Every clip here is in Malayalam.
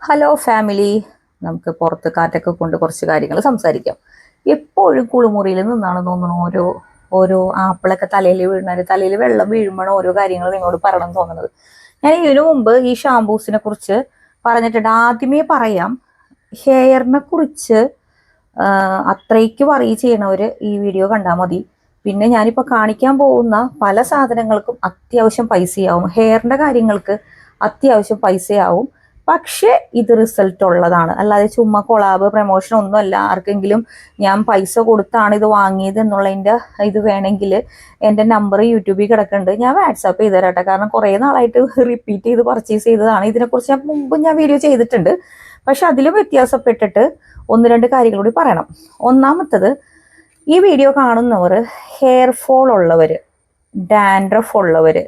ഹലോ ഫാമിലി, നമുക്ക് പുറത്ത് കാറ്റൊക്കെ കൊണ്ട് കുറച്ച് കാര്യങ്ങൾ സംസാരിക്കാം. എപ്പോഴും കുളിമുറിയിൽ നിന്നാണ് തോന്നുന്നു ഓരോ ഓരോ ആപ്പിളൊക്കെ തലയിൽ വീഴുന്നത്, തലയിൽ വെള്ളം വീഴുമ്പോഴാണ് ഓരോ കാര്യങ്ങൾ നിങ്ങളോട് പറയണം തോന്നുന്നത്. ഞാൻ ഇതിനു മുമ്പ് ഈ ഷാംപൂസിനെ കുറിച്ച് പറഞ്ഞിട്ടുണ്ട്. ആദ്യമേ പറയാം, ഹെയറിനെ കുറിച്ച് അത്രയ്ക്ക് വറി ചെയ്യണവർ ഈ വീഡിയോ കണ്ടാൽ മതി. പിന്നെ ഞാനിപ്പോൾ കാണിക്കാൻ പോകുന്ന പല സാധനങ്ങൾക്കും അത്യാവശ്യം പൈസയാവും, ഹെയറിൻ്റെ കാര്യങ്ങൾക്ക് അത്യാവശ്യം പൈസയാവും. പക്ഷേ ഇത് റിസൾട്ട് ഉള്ളതാണ്, അല്ലാതെ ചുമ്മാ കൊളാബ് പ്രമോഷൻ ഒന്നുമല്ല. ആർക്കെങ്കിലും ഞാൻ പൈസ കൊടുത്താണ് ഇത് വാങ്ങിയത് എന്നുള്ളതിൻ്റെ ഇത് വേണമെങ്കിൽ എൻ്റെ നമ്പർ യൂട്യൂബിൽ കിടക്കുന്നുണ്ട്, ഞാൻ വാട്സാപ്പ് ചെയ്ത് തരാട്ടെ. കാരണം കുറേ നാളായിട്ട് റിപ്പീറ്റ് ചെയ്ത് പർച്ചേസ് ചെയ്തതാണ്. ഇതിനെക്കുറിച്ച് ഞാൻ മുമ്പ് വീഡിയോ ചെയ്തിട്ടുണ്ട്. പക്ഷെ അതിലും വ്യത്യാസപ്പെട്ടിട്ട് ഒന്ന് രണ്ട് കാര്യങ്ങൾ കൂടി പറയണം. ഒന്നാമത്തത്, ഈ വീഡിയോ കാണുന്നവർ ഹെയർ ഫോൾ ഉള്ളവർ, ഡാൻഡ്രഫ് ഉള്ളവർ,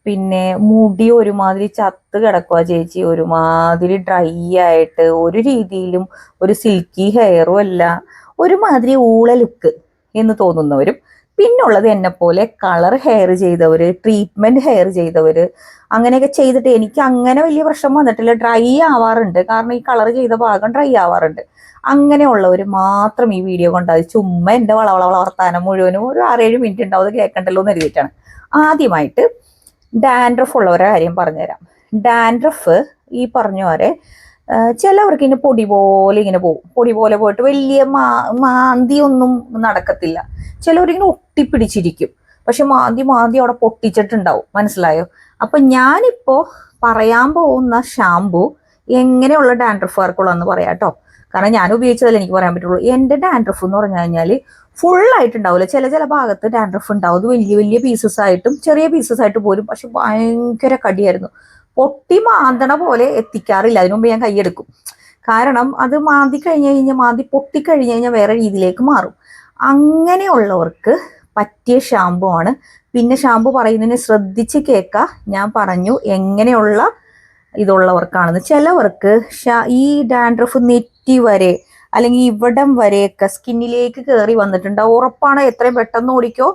പിന്നെ മുടി ഒരുമാതിരി ചത്ത് കിടക്കുക ചേച്ചി, ഒരുമാതിരി ഡ്രൈ ആയിട്ട് ഒരു രീതിയിലും ഒരു സിൽക്കി ഹെയറും അല്ല, ഒരുമാതിരി ഊള ലുക്ക് എന്ന് തോന്നുന്നവരും, പിന്നുള്ളത് എന്നെ പോലെ കളർ ഹെയർ ചെയ്തവർ, ട്രീറ്റ്മെന്റ് ഹെയർ ചെയ്തവർ, അങ്ങനെയൊക്കെ ചെയ്തിട്ട് എനിക്ക് അങ്ങനെ വലിയ പ്രശ്നം വന്നിട്ടില്ല. ഡ്രൈ ആവാറുണ്ട്, കാരണം ഈ കളർ ചെയ്ത ഭാഗം ഡ്രൈ ആവാറുണ്ട്. അങ്ങനെയുള്ളവർ മാത്രം ഈ വീഡിയോ കണ്ടാൽ ചുമ്മാ എൻ്റെ വളവള വർത്താനം മുഴുവനും ഒരു 6-7 മിനിറ്റ് ഉണ്ടാവും, അത് കേൾക്കണ്ടല്ലോ എന്ന് എഴുതിയിട്ടാണ്. ആദ്യമായിട്ട് ഡാൻഡ്രഫ് ഉള്ളവരെ കാര്യം പറഞ്ഞുതരാം. ഡാൻഡ്രഫ് ഈ പറഞ്ഞ പോലെ ചിലവർക്ക് ഇങ്ങനെ പൊടി പോലെ ഇങ്ങനെ പോകും, പൊടി പോലെ പോയിട്ട് വലിയ മാന്തി ഒന്നും നടക്കത്തില്ല. ചിലവരിങ്ങനെ ഒട്ടിപ്പിടിച്ചിരിക്കും, പക്ഷെ മാന്തി അവിടെ പൊട്ടിച്ചിട്ടുണ്ടാവും. മനസ്സിലായോ? അപ്പൊ ഞാനിപ്പോ പറയാൻ പോകുന്ന ഷാമ്പു എങ്ങനെയുള്ള ഡാൻഡ്രഫുകാർക്കുള്ളതെന്ന് പറയാം കേട്ടോ. കാരണം ഞാൻ ഉപയോഗിച്ചതല്ലേ എനിക്ക് പറയാൻ പറ്റുള്ളൂ. എൻ്റെ ഡാൻഡ്രഫ് എന്ന് പറഞ്ഞു കഴിഞ്ഞാൽ ഫുള്ളായിട്ടുണ്ടാവില്ല, ചില ഭാഗത്ത് ഡാൻഡ്രഫ് ഉണ്ടാവും. അത് വലിയ വലിയ പീസസ് ആയിട്ടും ചെറിയ പീസസ് ആയിട്ട് പോലും, പക്ഷെ ഭയങ്കര കടിയായിരുന്നു. പൊട്ടി മാന്തണ പോലെ എത്തിക്കാറില്ല, അതിനു മുമ്പ് ഞാൻ കൈയെടുക്കും. കാരണം അത് മാന്തി മാന്തി പൊട്ടിക്കഴിഞ്ഞ് കഴിഞ്ഞാൽ വേറെ രീതിയിലേക്ക് മാറും. അങ്ങനെയുള്ളവർക്ക് പറ്റിയ ഷാമ്പു ആണ്. പിന്നെ ഷാമ്പു പറയുന്നതിന് ശ്രദ്ധിച്ച് കേൾക്കുക. ഞാൻ പറഞ്ഞു എങ്ങനെയുള്ള ഇതുള്ളവർക്കാണെന്ന്. ചിലവർക്ക് ഈ ഡാൻഡ്രഫ് നെറ്റി വരെ അല്ലെങ്കിൽ ഇവിടം വരെയൊക്കെ സ്കിന്നിലേക്ക് കയറി വന്നിട്ടുണ്ട്. ഉറപ്പാണ്, എത്രയും പെട്ടെന്ന് ഓടിക്കോ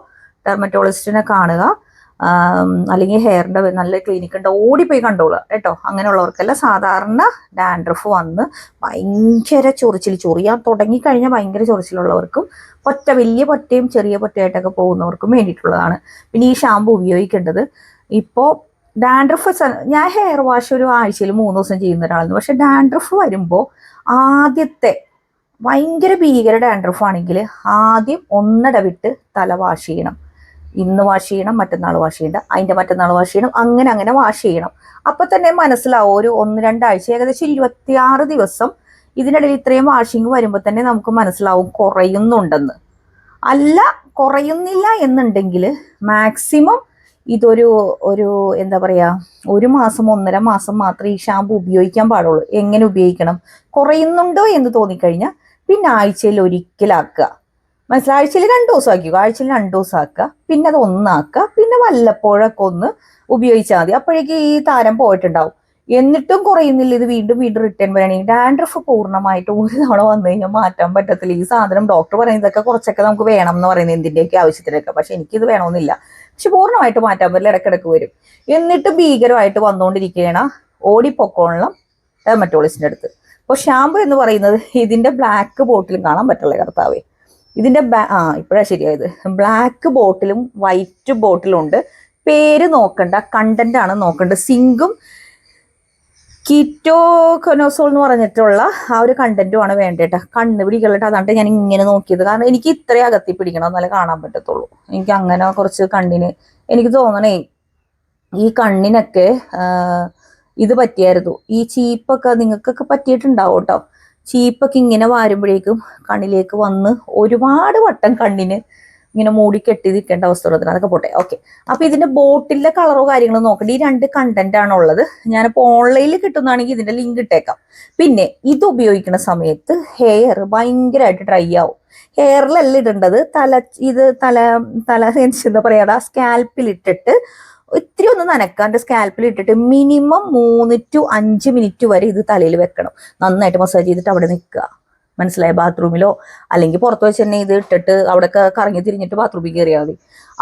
ഡെർമറ്റോളജിസ്റ്റിനെ കാണുക, അല്ലെങ്കിൽ ഹെയറിൻ്റെ നല്ല ക്ലിനിക്ക് ഉണ്ട്, ഓടിപ്പോയി കണ്ടോളുക കേട്ടോ. അങ്ങനെയുള്ളവർക്കല്ല, സാധാരണ ഡാൻഡ്രഫ് വന്ന് ഭയങ്കര ചൊറിയാൻ തുടങ്ങിക്കഴിഞ്ഞാൽ ഭയങ്കര ചൊറിച്ചിലുള്ളവർക്കും, വലിയ പൊറ്റയും ചെറിയ പൊറ്റയായിട്ടൊക്കെ പോകുന്നവർക്കും വേണ്ടിയിട്ടുള്ളതാണ്. പിന്നെ ഈ ഷാമ്പു ഉപയോഗിക്കേണ്ടത്, ഇപ്പോൾ ഡാൻഡ്രഫ്, ഞാൻ ഹെയർ വാഷ് ഒരു ആഴ്ചയിൽ 3 ദിവസം ചെയ്യുന്ന ഒരാളാണ്. പക്ഷെ ഡാൻഡ്രഫ് വരുമ്പോൾ ആദ്യത്തെ ഭയങ്കര ഭീകര ഡാൻഡ്രഫ് ആണെങ്കിൽ ആദ്യം ഒന്നിടവിട്ട് തല വാഷ് ചെയ്യണം. ഇന്ന് വാഷ് ചെയ്യണം, മറ്റന്നാൾ വാഷ് ചെയ്യണ്ട, അതിൻ്റെ മറ്റന്നാൾ വാഷ് ചെയ്യണം, അങ്ങനെ വാഷ് ചെയ്യണം. അപ്പൊ തന്നെ മനസ്സിലാവും, ഒരു 1-2 ആഴ്ച, ഏകദേശം 26 ദിവസം ഇതിനിടയിൽ ഇത്രയും വാഷിങ് വരുമ്പോൾ തന്നെ നമുക്ക് മനസ്സിലാവും കുറയുന്നുണ്ടെന്ന്. അല്ല, കുറയുന്നില്ല എന്നുണ്ടെങ്കിൽ മാക്സിമം ഇതൊരു എന്താ പറയാ, 1 മാസം 1.5 മാസം മാത്രമേ ഈ ഷാമ്പു ഉപയോഗിക്കാൻ പാടുള്ളൂ. എങ്ങനെ ഉപയോഗിക്കണം? കുറയുന്നുണ്ടോ എന്ന് തോന്നിക്കഴിഞ്ഞാൽ പിന്നെ ആഴ്ചയിൽ ഒരിക്കലാക്കുക. മനസ്സിലായി? ആഴ്ചയിൽ 2 ദിവസം ആക്കിക്കോ, ആഴ്ചയിൽ 2 ദിവസം ആക്കുക, പിന്നെ അത് ഒന്നാക്കുക, പിന്നെ വല്ലപ്പോഴൊക്കെ ഒന്ന് ഉപയോഗിച്ചാൽ മതി. അപ്പോഴേക്ക് ഈ താരം പോയിട്ടുണ്ടാവും. എന്നിട്ടും കുറയുന്നില്ല, ഇത് വീണ്ടും റിട്ടേൺ വരണമെങ്കിൽ ഡാൻഡ്രഫ് പൂർണ്ണമായിട്ട് ഒരു തവണ വന്നു കഴിഞ്ഞാൽ മാറ്റാൻ പറ്റത്തില്ല. ഈ സാധനം ഡോക്ടർ പറയുന്നതൊക്കെ കുറച്ചൊക്കെ നമുക്ക് വേണം എന്ന് പറയുന്നത് എന്തിൻ്റെയൊക്കെ ആവശ്യത്തിനൊക്കെ, പക്ഷെ എനിക്കിത് വേണമെന്നില്ല. പക്ഷെ പൂർണ്ണമായിട്ട് മാറ്റാൻ പറ്റില്ല, ഇടയ്ക്കിടയ്ക്ക് വരും. എന്നിട്ട് ഭീകരമായിട്ട് വന്നുകൊണ്ടിരിക്കുകയാണ്, ഓടിപ്പൊക്കോളണം ഡെർമറ്റോളജിസ്റ്റിൻ്റെ അടുത്ത്. അപ്പോൾ ഷാമ്പു എന്ന് പറയുന്നത് ഇതിൻ്റെ ബ്ലാക്ക് ബോട്ടിലും കാണാൻ പറ്റുള്ള കർത്താവേ, ഇതിൻ്റെ ഇപ്പോഴാണ് ശരിയായത്. ബ്ലാക്ക് ബോട്ടിലും വൈറ്റ് ബോട്ടിലും ഉണ്ട്. പേര് നോക്കണ്ട, കണ്ടന്റ് ആണ് നോക്കേണ്ടത്. സിങ്കും കീറ്റോകോനോസോൾ എന്ന് പറഞ്ഞിട്ടുള്ള ആ ഒരു കണ്ടന്റുമാണ് വേണ്ടേട്ടാ. കണ്ണ് പിടിക്കലിട്ട്, അതാണ്ട് ഞാൻ ഇങ്ങനെ നോക്കിയത്. കാരണം എനിക്ക് ഇത്രയും അകത്തി പിടിക്കണം, എന്നാലേ കാണാൻ പറ്റത്തുള്ളൂ. എനിക്ക് അങ്ങനെ കുറച്ച് കണ്ണിന് എനിക്ക് തോന്നണേ, ഈ കണ്ണിനൊക്കെ ഇത് പറ്റിയായിരുന്നു. ഈ ചീപ്പൊക്കെ നിങ്ങൾക്കൊക്കെ പറ്റിയിട്ടുണ്ടാവും കേട്ടോ. ചീപ്പൊക്കെ ഇങ്ങനെ വാരുമ്പോഴേക്കും കണ്ണിലേക്ക് വന്ന് ഒരുപാട് വട്ടം കണ്ണിന് ഇങ്ങനെ മൂടി കെട്ടി നിൽക്കേണ്ട അവസ്ഥ ഉള്ളതിന്, അതൊക്കെ പോട്ടെ. ഓക്കെ, അപ്പൊ ഇതിന്റെ ബോട്ടിലെ കളറോ കാര്യങ്ങളോ നോക്കണ്ട. ഈ 2 കണ്ടന്റ് ആണുള്ളത്. ഞാനിപ്പോൾ ഓൺലൈനിൽ കിട്ടുന്നതാണെങ്കിൽ ഇതിന്റെ ലിങ്ക് ഇട്ടേക്കാം. പിന്നെ ഇത് ഉപയോഗിക്കുന്ന സമയത്ത് ഹെയർ ഭയങ്കരമായിട്ട് ഡ്രൈ ആവും. ഹെയറിലല്ല ഇടേണ്ടത്, തല എന്താ പറയാ, സ്കാൽപ്പിൽ ഇട്ടിട്ട് ഇത്തിരി ഒന്ന് നനക്കാണ്ട് സ്കാൽപ്പിൽ ഇട്ടിട്ട് മിനിമം 3 to 5 മിനിറ്റ് വരെ ഇത് തലയിൽ വെക്കണം. നന്നായിട്ട് മസാജ് ചെയ്തിട്ട് അവിടെ നിൽക്കുക. മനസ്സിലായ? ബാത്റൂമിലോ അല്ലെങ്കിൽ പുറത്ത് വെച്ച് തന്നെ ഇത് ഇട്ടിട്ട് അവിടെയൊക്കെ കറങ്ങി തിരിഞ്ഞിട്ട് ബാത്റൂമിൽ കയറിയാൽ മതി.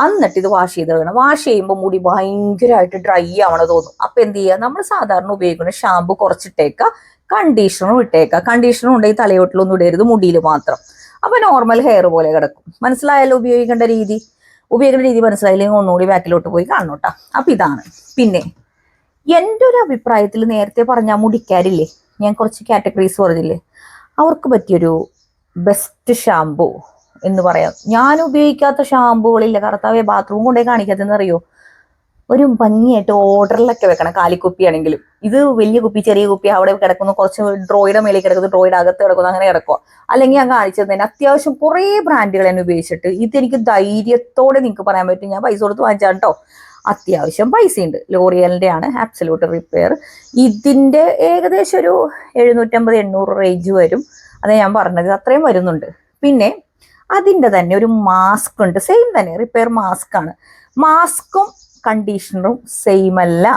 എന്നിട്ട് ഇത് വാഷ് ചെയ്ത് കളയണം. വാഷ് ചെയ്യുമ്പോൾ മുടി ഭയങ്കരമായിട്ട് ഡ്രൈ ആവണം തോന്നും. അപ്പൊ എന്ത് ചെയ്യുക, നമ്മൾ സാധാരണ ഉപയോഗിക്കുന്ന ഷാമ്പു കുറച്ചിട്ടേക്കുക, കണ്ടീഷണറും ഇട്ടേക്കുക. കണ്ടീഷണർ ഉണ്ടെങ്കിൽ തലയോട്ടിലൊന്നും ഇടരുത്, മുടിയിൽ മാത്രം. അപ്പൊ നോർമൽ ഹെയർ പോലെ കിടക്കും. മനസ്സിലായല്ലോ ഉപയോഗിക്കേണ്ട രീതി? ഉപയോഗിക്കേണ്ട രീതി മനസ്സിലായില്ലെങ്കിൽ ഒന്നുകൂടി ബാക്കിലോട്ട് പോയി കാണണം കേട്ടോ. അപ്പൊ ഇതാണ്. പിന്നെ എൻ്റെ ഒരു അഭിപ്രായത്തിൽ നേരത്തെ പറഞ്ഞ മുടിക്കാരില്ലേ, ഞാൻ കുറച്ച് കാറ്റഗറീസ് പറഞ്ഞില്ലേ, അവർക്ക് പറ്റിയൊരു ബെസ്റ്റ് ഷാമ്പു എന്ന് പറയാം. ഞാൻ ഉപയോഗിക്കാത്ത ഷാമ്പുകളില്ല. കർത്താവെ, ബാത്റൂം കൊണ്ടുപോയി കാണിക്കാത്തെന്ന് അറിയോ? ഒരു ഭംഗിയായിട്ട് ഓർഡറിലൊക്കെ വെക്കണം. കാലിക്കുപ്പി ആണെങ്കിലും ഇത് വലിയ കുപ്പി, ചെറിയ കുപ്പി, അവിടെ കിടക്കുന്നു, കുറച്ച് ഡ്രോയുടെ മേലെ കിടക്കുന്നു, ഡ്രോയുടെ അകത്ത് കിടക്കുന്നു, അങ്ങനെ കിടക്കുക. അല്ലെങ്കിൽ ഞാൻ കാണിച്ചത് തന്നെ അത്യാവശ്യം കുറേ ബ്രാൻഡുകൾ തന്നെ ഉപയോഗിച്ചിട്ട് ഇതെനിക്ക് ധൈര്യത്തോടെ നിങ്ങൾക്ക് പറയാൻ പറ്റും. ഞാൻ പൈസ കൊടുത്ത് വാങ്ങിച്ചാൽ കേട്ടോ, അത്യാവശ്യം പൈസയുണ്ട്. ലോറിയലിൻ്റെ ആണ് ആബ്സല്യൂട്ട് റിപ്പയർ. ഇതിൻ്റെ ഏകദേശം ഒരു 750-800 റേഞ്ച് വരും. അത് ഞാൻ പറഞ്ഞത് അത്രയും വരുന്നുണ്ട്. പിന്നെ അതിൻ്റെ തന്നെ ഒരു മാസ്ക് ഉണ്ട്, സെയിം തന്നെ റിപ്പയർ മാസ്ക് ആണ്. മാസ്കും കണ്ടീഷണറും സെയിം അല്ല,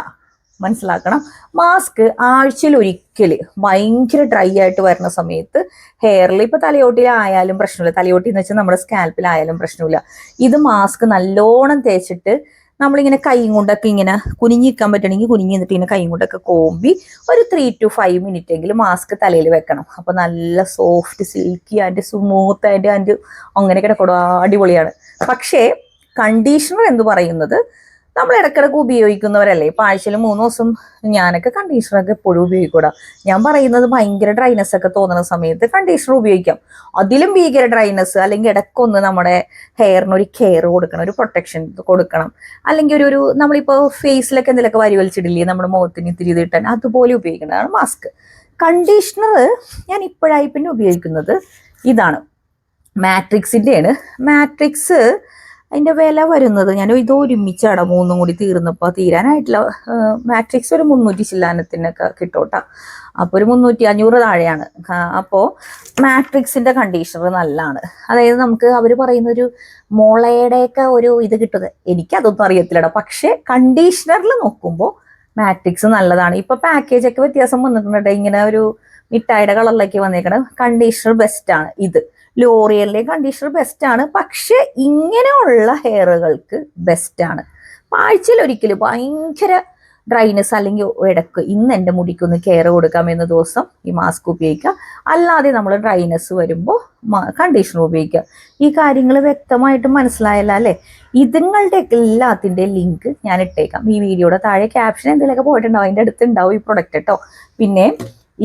മനസ്സിലാക്കണം. മാസ്ക് ആഴ്ചയിൽ ഒരിക്കൽ ഭയങ്കര ഡ്രൈ ആയിട്ട് വരുന്ന സമയത്ത് ഹെയറിൽ, ഇപ്പൊ തലയോട്ടിലായാലും പ്രശ്നമില്ല, തലയോട്ടി എന്ന് വെച്ചാൽ നമ്മുടെ സ്കാൽപ്പിലായാലും പ്രശ്നമില്ല. ഇത് മാസ്ക് നല്ലോണം തേച്ചിട്ട് നമ്മളിങ്ങനെ കൈ കൊണ്ടൊക്കെ ഇങ്ങനെ കുനിഞ്ഞിക്കാൻ പറ്റണമെങ്കിൽ കുനിഞ്ഞ് നിന്നിട്ട് ഇങ്ങനെ കൈ കൊണ്ടൊക്കെ കോമ്പി ഒരു 3 to 5 മിനിറ്റ് എങ്കിലും മാസ്ക് തലയിൽ വെക്കണം. അപ്പൊ നല്ല soft, silky and smooth and അങ്ങനെ കിടക്കടോ, അടിപൊളിയാണ്. പക്ഷേ കണ്ടീഷണർ എന്ന് പറയുന്നത് നമ്മൾ ഇടക്കിടക്ക് ഉപയോഗിക്കുന്നവരല്ലേ. ഇപ്പൊ ആഴ്ചയിൽ 3 ദിവസം ഞാനൊക്കെ കണ്ടീഷണറൊക്കെ എപ്പോഴും ഉപയോഗിക്കൂടാ. ഞാൻ പറയുന്നത് ഭയങ്കര ഡ്രൈനെസ് ഒക്കെ തോന്നുന്ന സമയത്ത് കണ്ടീഷണർ ഉപയോഗിക്കാം. അതിലും ഭീകര ഡ്രൈനെസ് അല്ലെങ്കിൽ ഇടക്കൊന്ന് നമ്മുടെ ഹെയറിന് ഒരു കെയർ കൊടുക്കണം, ഒരു പ്രൊട്ടക്ഷൻ കൊടുക്കണം. അല്ലെങ്കിൽ ഒരു നമ്മളിപ്പോ ഫേസിലൊക്കെ എന്തെങ്കിലുമൊക്കെ വരി വലിച്ചിടില്ലേ, നമ്മുടെ മുഖത്തിന് ഇത്തിരി ഇത് ഇട്ടാൻ, അതുപോലെ ഉപയോഗിക്കുന്നതാണ് മാസ്ക്. കണ്ടീഷണർ ഞാൻ ഇപ്പോഴായി പിന്നെ ഉപയോഗിക്കുന്നത് ഇതാണ്, മാട്രിക്സിൻ്റെയാണ്. മാട്രിക്സ് അതിൻ്റെ വില വരുന്നത്, ഞാൻ ഇത് ഒരുമിച്ചാണ് 3 കൂടി തീർന്നപ്പോൾ തീരാനായിട്ടില്ല. മാട്രിക്സ് ഒരു 300 ചില്ലാനത്തിനൊക്കെ കിട്ടോട്ടാ. അപ്പോൾ ഒരു 300-500 താഴെയാണ്. അപ്പോൾ മാട്രിക്സിൻ്റെ കണ്ടീഷണർ നല്ലതാണ്. അതായത് നമുക്ക് അവർ പറയുന്നൊരു മുളയുടെയൊക്കെ ഒരു ഇത് കിട്ടുന്നത്, എനിക്കതൊന്നും അറിയത്തില്ലടാ. പക്ഷേ കണ്ടീഷണറിൽ നോക്കുമ്പോൾ മാട്രിക്സ് നല്ലതാണ്. ഇപ്പൊ പാക്കേജൊക്കെ വ്യത്യാസം വന്നിട്ടുണ്ട്, ഇങ്ങനെ ഒരു മിഠായിയുടെ കളറിലേക്ക് വന്നേക്കണം. കണ്ടീഷണർ ബെസ്റ്റ് ആണ് ഇത്. ലോറിയലിലെ കണ്ടീഷണർ ബെസ്റ്റ് ആണ്, പക്ഷെ ഇങ്ങനെയുള്ള ഹെയറുകൾക്ക് ബെസ്റ്റ് ആണ്. ആഴ്ചയിൽ ഒരിക്കൽ ഭയങ്കര ഡ്രൈനെസ് അല്ലെങ്കിൽ ഇടക്ക് ഇന്ന് എൻ്റെ മുടിക്കൊന്ന് കെയർ കൊടുക്കാമെന്ന ദിവസം ഈ മാസ്ക് ഉപയോഗിക്കുക. അല്ലാതെ നമ്മൾ ഡ്രൈനെസ് വരുമ്പോൾ കണ്ടീഷണർ ഉപയോഗിക്കുക. ഈ കാര്യങ്ങൾ വ്യക്തമായിട്ട് മനസ്സിലായല്ല അല്ലേ? ഇതുങ്ങളുടെ എല്ലാത്തിൻ്റെ ലിങ്ക് ഞാൻ ഇട്ടേക്കാം ഈ വീഡിയോയുടെ താഴെ. ക്യാപ്ഷൻ എന്തെങ്കിലുമൊക്കെ പോയിട്ടുണ്ടാവും, അതിൻ്റെ അടുത്തുണ്ടാവും ഈ പ്രൊഡക്റ്റ് കേട്ടോ. പിന്നെ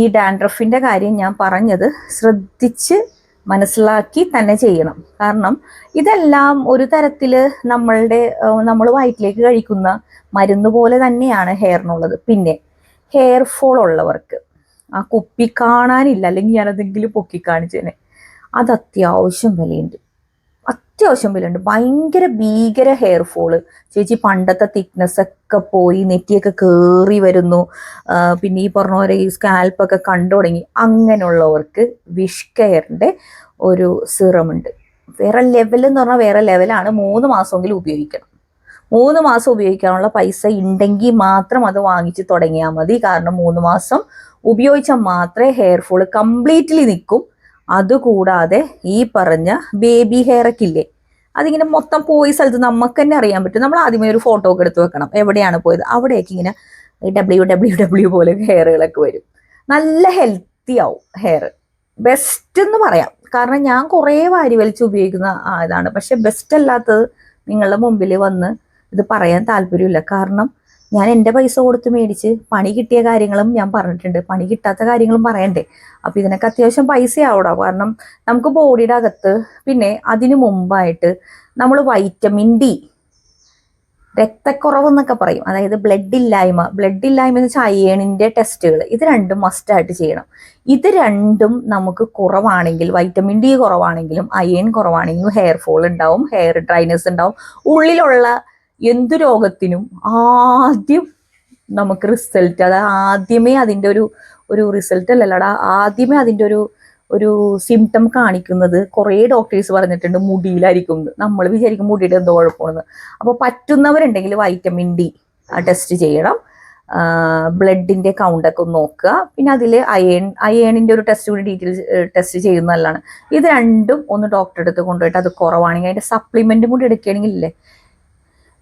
ഈ ഡാൻഡ്രഫിൻ്റെ കാര്യം ഞാൻ പറഞ്ഞത് ശ്രദ്ധിച്ച് മനസ്സിലാക്കി തന്നെ ചെയ്യണം. കാരണം ഇതെല്ലാം ഒരു തരത്തിൽ നമ്മൾ വയറ്റിലേക്ക് കഴിക്കുന്ന മരുന്ന് പോലെ തന്നെയാണ് ഹെയറിനുള്ളത്. പിന്നെ ഹെയർ ഫോൾ ഉള്ളവർക്ക് ആ കുപ്പി കാണാനില്ല, അല്ലെങ്കിൽ ഞാനതെങ്കിലും പൊക്കി കാണിച്ചേനെ, അത് അത്യാവശ്യം വിലയുണ്ട്. ഭയങ്കര ഭീകര ഹെയർ ഫോള്. ചേച്ചി പണ്ടത്തെ തിക്നെസ് ഒക്കെ പോയി, നെറ്റിയൊക്കെ കയറി വരുന്നു, പിന്നെ ഈ പറഞ്ഞ പോലെ ഈ സ്കാൽപ്പൊക്കെ കണ്ടു തുടങ്ങി. അങ്ങനെയുള്ളവർക്ക് വിഷ് കെയറിൻ്റെ ഒരു സിറം ഉണ്ട്. വേറെ ലെവൽ എന്ന് പറഞ്ഞാൽ വേറെ ലെവലാണ്. 3 മാസമെങ്കിലും ഉപയോഗിക്കണം. 3 മാസം ഉപയോഗിക്കാനുള്ള പൈസ ഉണ്ടെങ്കിൽ മാത്രം അത് വാങ്ങിച്ച് തുടങ്ങിയാൽ മതി. കാരണം 3 മാസം ഉപയോഗിച്ചാൽ മാത്രമേ ഹെയർ ഫോള് കംപ്ലീറ്റ്ലി നിൽക്കും. അതുകൂടാതെ ഈ പറഞ്ഞ ബേബി ഹെയർ ഒക്കെ ഇല്ലേ, അതിങ്ങനെ മൊത്തം പോയി സ്ഥലത്ത് നമുക്ക് തന്നെ അറിയാൻ പറ്റും. നമ്മൾ ആദ്യമേ ഒരു ഫോട്ടോ ഒക്കെ എടുത്ത് വെക്കണം, എവിടെയാണ് പോയത്. അവിടെയൊക്കെ ഇങ്ങനെ WWW പോലെ ഹെയറുകളൊക്കെ വരും. നല്ല ഹെൽത്തി ആവും ഹെയർ. ബെസ്റ്റ് എന്ന് പറയാം. കാരണം ഞാൻ കുറേ വാരി വലിച്ച് ഉപയോഗിക്കുന്ന ഇതാണ്. പക്ഷെ ബെസ്റ്റ് അല്ലാത്തത് നിങ്ങളുടെ മുമ്പിൽ വന്ന് ഇത് പറയാൻ താല്പര്യമില്ല. കാരണം ഞാൻ എൻ്റെ പൈസ കൊടുത്ത് മേടിച്ച് പണി കിട്ടിയ കാര്യങ്ങളും ഞാൻ പറഞ്ഞിട്ടുണ്ട്, പണി കിട്ടാത്ത കാര്യങ്ങളും പറയണ്ടേ. അപ്പം ഇതിനൊക്കെ അത്യാവശ്യം പൈസ ആവണം. കാരണം നമുക്ക് ബോഡിയുടെ അകത്ത്, പിന്നെ അതിനു മുമ്പായിട്ട് നമ്മൾ വൈറ്റമിൻ ഡി, രക്തക്കുറവ് എന്നൊക്കെ പറയും, അതായത് ബ്ലഡ് ഇല്ലായ്മ എന്ന് വെച്ചാൽ അയേണിൻ്റെ ടെസ്റ്റുകൾ, ഇത് രണ്ടും മസ്റ്റായിട്ട് ചെയ്യണം. ഇത് രണ്ടും നമുക്ക് കുറവാണെങ്കിൽ, വൈറ്റമിൻ ഡി കുറവാണെങ്കിലും അയേൺ കുറവാണെങ്കിലും ഹെയർ ഫോൾ ഉണ്ടാവും, ഹെയർ ഡ്രൈനെസ് ഉണ്ടാവും. ഉള്ളിലുള്ള എന്തു രോഗത്തിനും ആദ്യം നമുക്ക് റിസൾട്ട്, അത് ആദ്യമേ അതിൻ്റെ ഒരു റിസൾട്ട് അല്ലല്ലടാ, ആദ്യമേ അതിൻ്റെ ഒരു സിംറ്റം കാണിക്കുന്നത് കുറേ ഡോക്ടേഴ്സ് പറഞ്ഞിട്ടുണ്ട് മുടിയിലായിരിക്കും. നമ്മൾ വിചാരിക്കും മുടിയുടെ എന്തോ കുഴപ്പമാണെന്ന്. അപ്പോൾ പറ്റുന്നവരുണ്ടെങ്കിൽ വൈറ്റമിൻ ഡി ടെസ്റ്റ് ചെയ്യണം. ബ്ലഡിന്റെ കൗണ്ടൊക്കെ ഒന്ന് നോക്കുക. പിന്നെ അതിൽ അയേണിന്റെ ഒരു ടെസ്റ്റ് കൂടി ഡീറ്റെയിൽസ് ടെസ്റ്റ് ചെയ്യുന്നത് നല്ലതാണ്. ഇത് രണ്ടും ഒന്ന് ഡോക്ടറെ അടുത്ത് കൊണ്ടുപോയിട്ട് അത് കുറവാണെങ്കിൽ അതിന്റെ സപ്ലിമെന്റും കൂടി എടുക്കുകയാണെങ്കിൽ ഇല്ലേ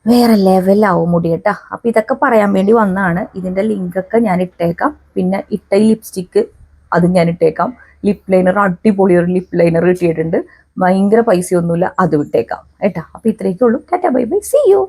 വേറെ ലെവലാവും മുടി കേട്ടോ. അപ്പൊ ഇതൊക്കെ പറയാൻ വേണ്ടി വന്നതാണ്. ഇതിന്റെ ലിങ്കൊക്കെ ഞാൻ ഇട്ടേക്കാം. പിന്നെ ഇട്ട ഈ ലിപ്സ്റ്റിക്ക് അതും ഞാൻ ഇട്ടേക്കാം. ലിപ് ലൈനർ അടിപൊളി ഒരു ലിപ് ലൈനർ കിട്ടിയിട്ടുണ്ട്. ഭയങ്കര പൈസയൊന്നുമില്ല, അത് വിട്ടേക്കാം കേട്ടോ. അപ്പൊ ഇത്രയൊക്കെ ഉള്ളൂ. Tata bye bye, see U.